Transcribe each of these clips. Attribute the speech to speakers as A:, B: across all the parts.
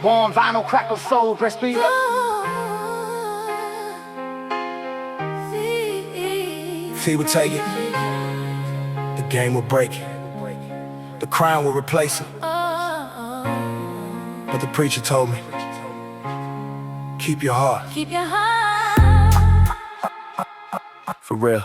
A: Warm vinyl crackle soul, breast beat.
B: If he would take it, the game would break it. The crown would replace it. But the preacher told me, keep your heart.
C: Keep your heart.
B: For real.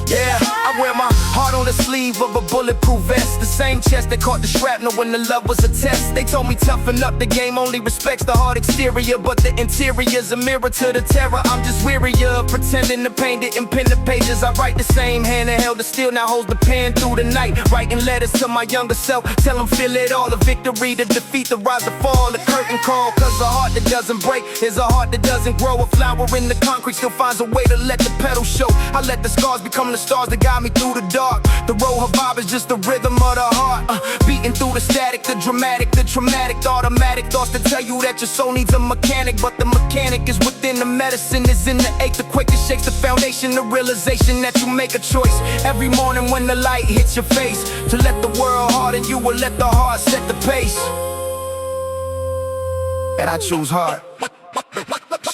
B: Yeah, I wear my heart on the sleeve of a bulletproof vest. The same chest that caught the shrapnel when the love was a test. They told me toughen up, the game only respects the hard exterior, but the interior's a mirror to the terror. I'm just weary of pretending the pain didn't pen the pages. I write the same hand that held the steel, now holds the pen through the night. Writing letters to my younger self, tell them feel it all. The victory, the defeat, the rise, the fall, the curtain call. Cause a heart that doesn't break is a heart that doesn't grow. A flower in the concrete still finds a way to let the petals show. I let the scars become the stars that guide me through the dark. The Roha vibe is just the rhythm of the heart, beating through the static, the dramatic, the traumatic, the automatic thoughts that tell you that your soul needs a mechanic. But the mechanic is within the medicine, is in the ache. The quake that shakes the foundation, the realization that you make a choice every morning when the light hits your face. To let the world harden you, or let the heart set the pace. And I choose heart.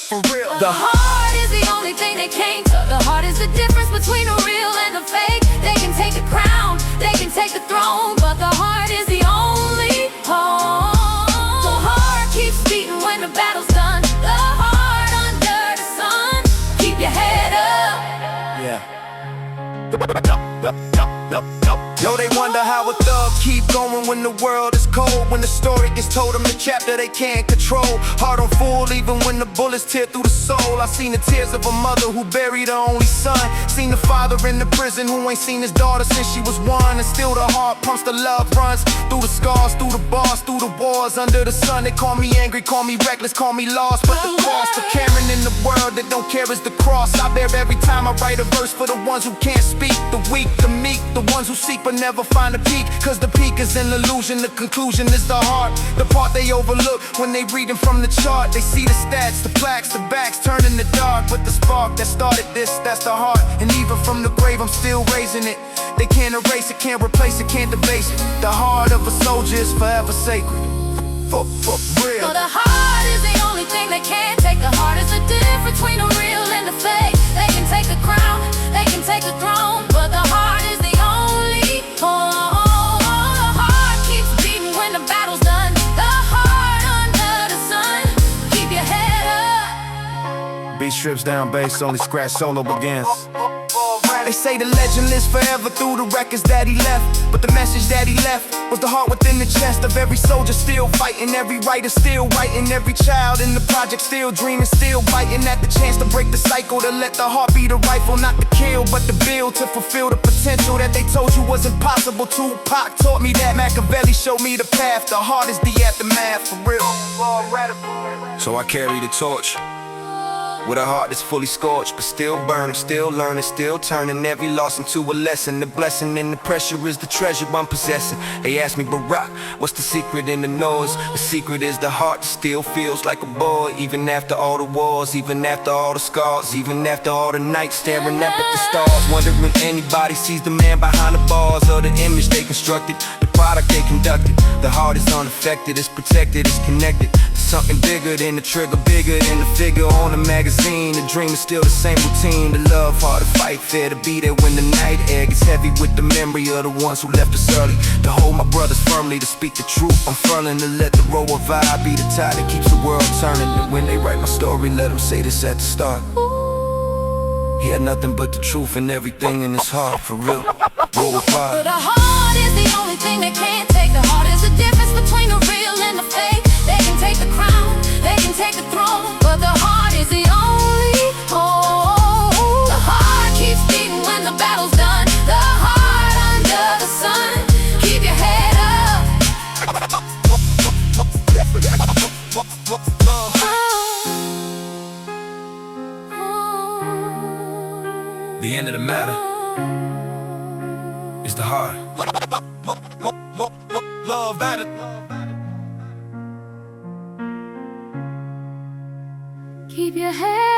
B: For real.
C: The heart is the only thing they can't touch. The heart is the difference between the real and the fake. They can take the crown, they can take the throne, but the heart is the only home. The heart keeps beating when the battle's done. The heart under the sun. Keep your head up.
B: Yeah. Yo, they wonder how a thug keep going when the world is cold. When the story gets told them the chapter they can't control. Heart on full even when the bullets tear through the soul. I seen the tears of a mother who buried her only son. Seen the father in the prison who ain't seen his daughter since she was one. And still the heart pumps, the love runs through the scars, through the bars, through the wars. Under the sun they call me angry, call me reckless, call me lost. But the cross for caring in the world that don't care is the cross I bear every time I write a verse. For the ones who can't speak, the weak, the meek, the ones who seek but never find a peak. Cause the peak is an illusion, the conclusion is the heart. The part they overlook when they reading from the chart. They see the stats, the plaques, the backs turn in the dark. But the spark that started this, that's the heart. And even from the grave I'm still raising it. They can't erase it, can't replace it, can't debase it. The heart of a soldier is forever sacred. For real.
C: So the heart is the only thing they can't take. The heart is the difference between the real and the fake. They can take the crown, they can take the throne, but the heart is the only home. The heart keeps beating when the battle's done. The heart under the sun. Keep your head up.
B: Beat strips down, bass only scratch, solo begins. They say the legend lives forever through the records that he left. But the message that he left was the heart within the chest of every soldier still fighting. Every writer still writing. Every child in the project still dreaming, still biting at the chance to break the cycle. To let the heart be the rifle, not the kill, but the build. To fulfill the potential that they told you was impossible. Tupac taught me that, Machiavelli showed me the path. The heart is the aftermath, for real. So I carry the torch with a heart that's fully scorched, but still burning, still learning, still turning every loss into a lesson. The blessing and the pressure is the treasure I'm possessing. They ask me, Barock, what's the secret in the noise? The secret is the heart that still feels like a boy. Even after all the wars, even after all the scars, even after all the nights staring up at the stars. Wondering if anybody sees the man behind the bars, or the image they constructed, the product they conducted. The heart is unaffected, it's protected, it's connected. Something bigger than the trigger, bigger than the figure on the magazine. The dream is still the same routine. The love, hard to fight, fair to be there when the night air gets heavy with the memory of the ones who left us early. To hold my brothers firmly, to speak the truth, I'm furling. To let the Roha vibe be the tide that keeps the world turning. And when they write my story, let them say this at the start. He had nothing but the truth and everything in his heart, for real. Roha vibe.
C: But the heart is the only thing they can't take. The heart is the difference between the real and the fake. They can take the crown, they can take the throne, but the heart is the only home. The heart keeps beating when the battle's done. The heart under the sun. Keep your head up.
B: The end of the matter is the heart. Love matter.
C: Keep your head